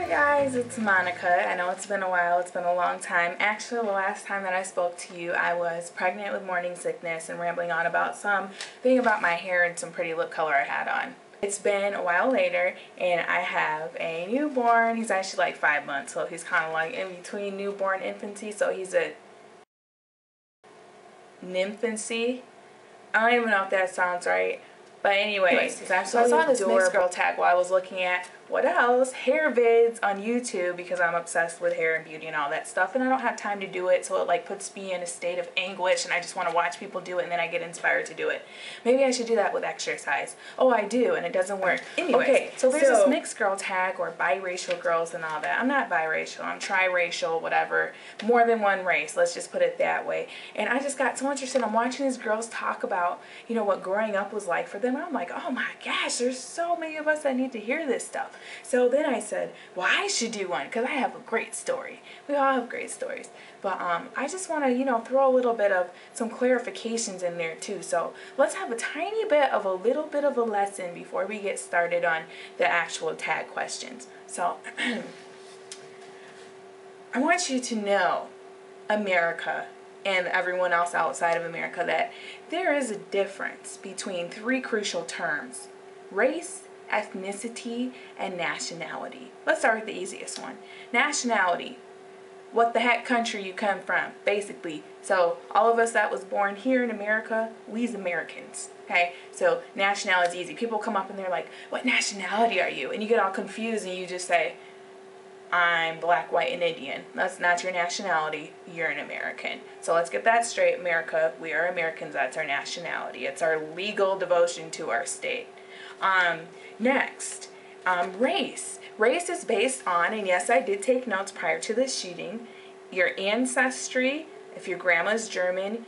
Hi guys, it's Monica. I know it's been a while, it's been a long time. Actually, the last time that I spoke to you, I was pregnant with morning sickness and rambling on about something about my hair and some pretty lip color I had on. It's been a while later and I have a newborn. He's actually like 5 months, so he's kind of like in between newborn and infancy, so he's a nymphancy. I don't even know if that sounds right. But anyways, so I saw this MixedGirlTag while I was looking at what else? Hair vids on YouTube because I'm obsessed with hair and beauty and all that stuff, and I don't have time to do it, so it like puts me in a state of anguish and I just want to watch people do it and then I get inspired to do it. Maybe I should do that with exercise. Oh, I do, and it doesn't work. Anyways, okay, so there's this MixedGirlTag or biracial girls and all that. I'm not biracial, I'm triracial, whatever. More than one race, let's just put it that way. And I just got so interested. I'm watching these girls talk about, you know, what growing up was like for them. I'm like, oh my gosh, there's so many of us that need to hear this stuff. So then I said, well, I should do one because I have a great story. We all have great stories. But I just want to, you know, throw a little bit of some clarifications in there too. So let's have a tiny bit of a little bit of a lesson before we get started on the actual tag questions. So I want you to know, America and everyone else outside of America, that there is a difference between three crucial terms: race, ethnicity, and nationality. Let's start with the easiest one. Nationality. What the heck country you come from, basically. So all of us that was born here in America, we's Americans. Okay, so nationality is easy. People come up and they're like, what nationality are you? And you get all confused and you just say, I'm black, white, and Indian. That's not your nationality. You're an American. So let's get that straight. America, we are Americans. That's our nationality. It's our legal devotion to our state. Next, race. Race is based on, and yes, I did take notes prior to this shooting, your ancestry. If your grandma's German,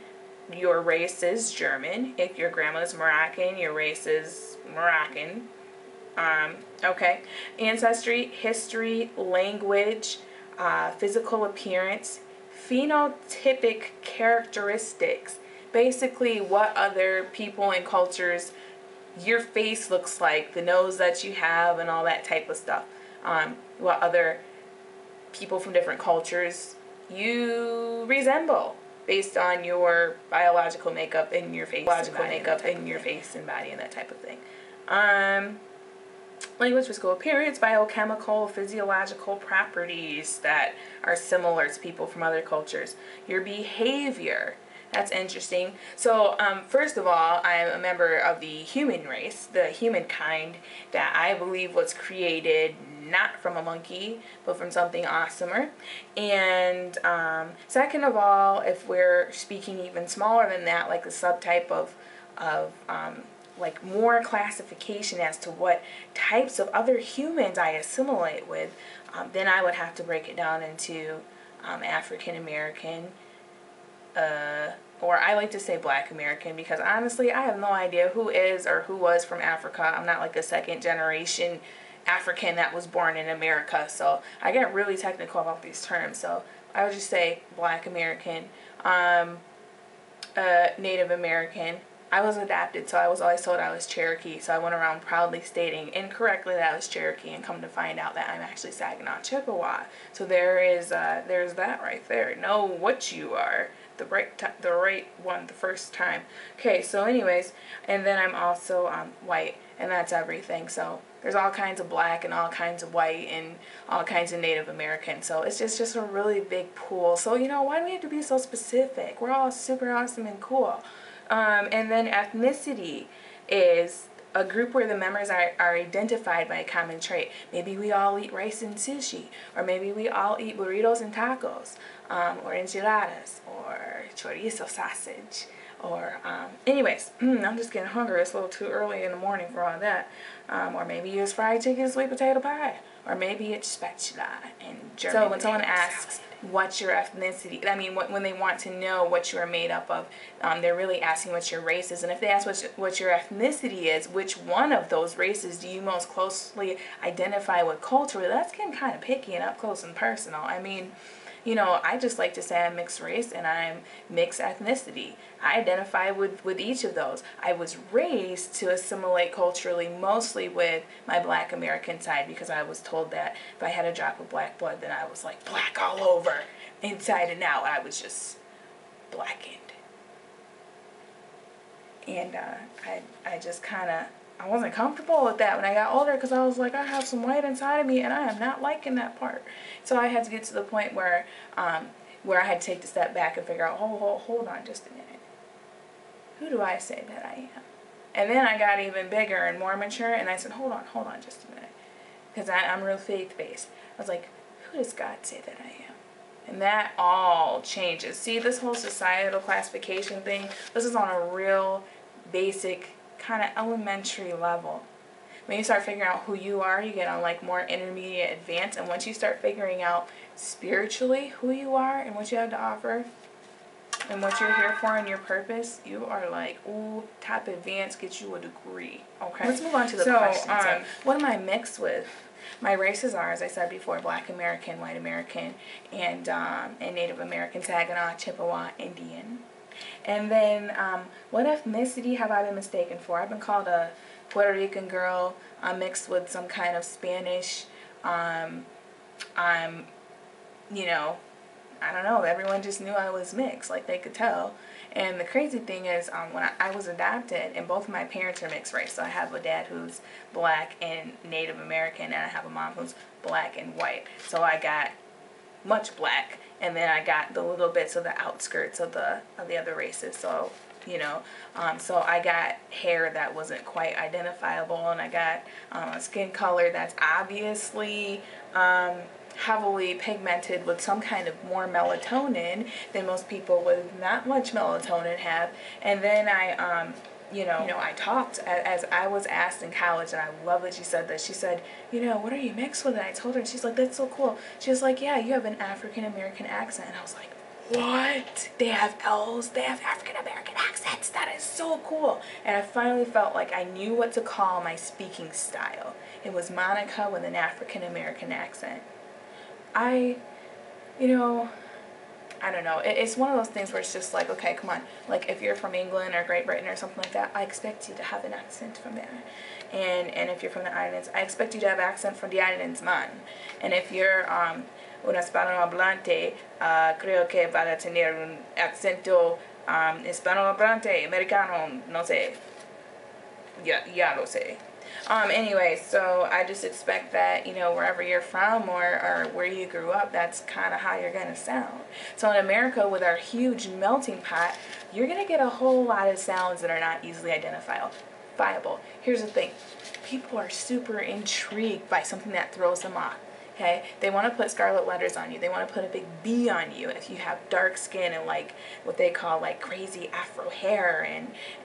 your race is German. If your grandma's Moroccan, your race is Moroccan. Okay, ancestry, history, language, physical appearance, phenotypic characteristics. Basically, what other people and cultures your face looks like, the nose that you have, and all that type of stuff. What other people from different cultures you resemble based on your biological makeup and your face, and body, and that type of thing. Language, physical appearance, biochemical, physiological properties that are similar to people from other cultures. Your behavior. That's interesting. So, first of all, I'm a member of the human race, the humankind, that I believe was created not from a monkey, but from something awesomer. And second of all, if we're speaking even smaller than that, like the subtype of like more classification as to what types of other humans I assimilate with, then I would have to break it down into African American, or I like to say Black American, because honestly I have no idea who is or who was from Africa. I'm not like a second generation African that was born in America, so I get really technical about these terms. So I would just say Black American, Native American. I was adopted, so I was always told I was Cherokee, so I went around proudly stating incorrectly that I was Cherokee, and come to find out that I'm actually Saginaw Chippewa. So there's that right there. Know what you are, the right one the first time. Okay, so anyways, and then I'm also white, and that's everything. So there's all kinds of black and all kinds of white and all kinds of Native American. So it's just a really big pool. So, you know, why do we have to be so specific? We're all super awesome and cool. And then ethnicity is a group where the members are identified by a common trait. Maybe we all eat rice and sushi, or maybe we all eat burritos and tacos, or enchiladas, or chorizo sausage, or anyways, I'm just getting hungry. It's a little too early in the morning for all that. Or maybe it's fried chicken, sweet potato pie, or maybe it's spatula and German. So when someone asks what's your ethnicity, I mean, when they want to know what you are made up of, they're really asking what your race is. And if they ask what your ethnicity is, which one of those races do you most closely identify with culturally, that's getting kind of picky and up close and personal. I mean, You know, I just like to say I'm mixed race and I'm mixed ethnicity. I identify with each of those. I was raised to assimilate culturally mostly with my Black American side, because I was told that if I had a drop of black blood, then I was like black all over, inside and out. I was just blackened. And I just kind of, I wasn't comfortable with that when I got older, because I was like, I have some white inside of me and I am not liking that part. So I had to get to the point where I had to take the step back and figure out, hold on just a minute. Who do I say that I am? And then I got even bigger and more mature, and I said, hold on just a minute. Because I'm real faith-based. I was like, who does God say that I am? And that all changes. See, this whole societal classification thing, this is on a real basic, kind of elementary level. When you start figuring out who you are, you get on like more intermediate, advanced, and once you start figuring out spiritually who you are and what you have to offer and what you're here for and your purpose, you are like, ooh, top advanced, get you a degree. Okay, let's move on to the question. So, what am I mixed with? My races are, as I said before, Black American, White American, and Native American, Saginaw, Chippewa, Indian. And then, what ethnicity have I been mistaken for? I've been called a Puerto Rican girl. I'm mixed with some kind of Spanish. I'm, you know, I don't know. Everyone just knew I was mixed, like they could tell. And the crazy thing is, when I was adopted, and both of my parents are mixed race. So I have a dad who's Black and Native American, and I have a mom who's Black and white. So I got much Black, and then I got the little bits of the outskirts of the other races. So, you know, so I got hair that wasn't quite identifiable, and I got a skin color that's obviously heavily pigmented with some kind of more melatonin than most people with not much melatonin have. And then I I talked, as I was asked in college, and I love that she said this. She said, you know, what are you mixed with? And I told her, and she's like, that's so cool. She was like, yeah, you have an African American accent. And I was like, what? They have L's? They have African American accents? That is so cool. And I finally felt like I knew what to call my speaking style. It was Monica with an African American accent. I don't know. It's one of those things where it's just like, okay, come on. Like, if you're from England or Great Britain or something like that, I expect you to have an accent from there. And if you're from the islands, I expect you to have an accent from the islands, man. And if you're un hispanohablante, creo que va a tener un acento hispanohablante, americano, no sé. Ya lo sé. Anyway, so I just expect that, you know, wherever you're from or where you grew up, that's kind of how you're going to sound. So in America, with our huge melting pot, you're going to get a whole lot of sounds that are not easily identifiable. Here's the thing. People are super intrigued by something that throws them off. Okay, they want to put scarlet letters on you. They want to put a big B on you if you have dark skin and like what they call like crazy afro hair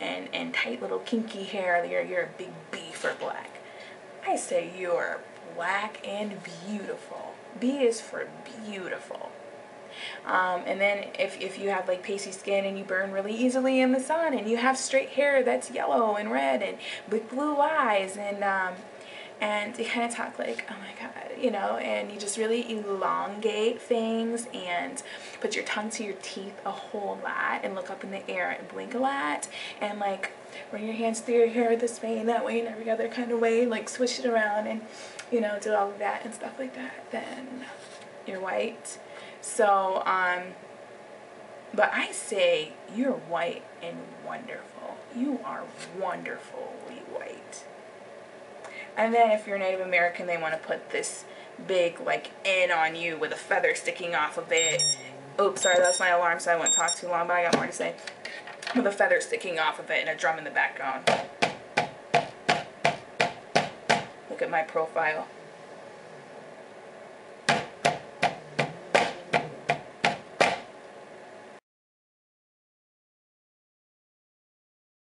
and tight little kinky hair. You're a big B for Black. I say you're Black and beautiful. B is for beautiful. And then if you have like pasty skin and you burn really easily in the sun, and you have straight hair that's yellow and red and with blue eyes, and you kind of talk like, oh my God, you know, and you just really elongate things and put your tongue to your teeth a whole lot and look up in the air and blink a lot and like run your hands through your hair this way and that way and every other kind of way, like swish it around and, you know, do all of that and stuff like that, then you're white. So, but I say you're white and wonderful. You are wonderfully white. And then if you're Native American, they want to put this big, like, N on you with a feather sticking off of it. Oops, sorry, that's my alarm, so I won't talk too long, but I got more to say. With a feather sticking off of it and a drum in the background. Look at my profile.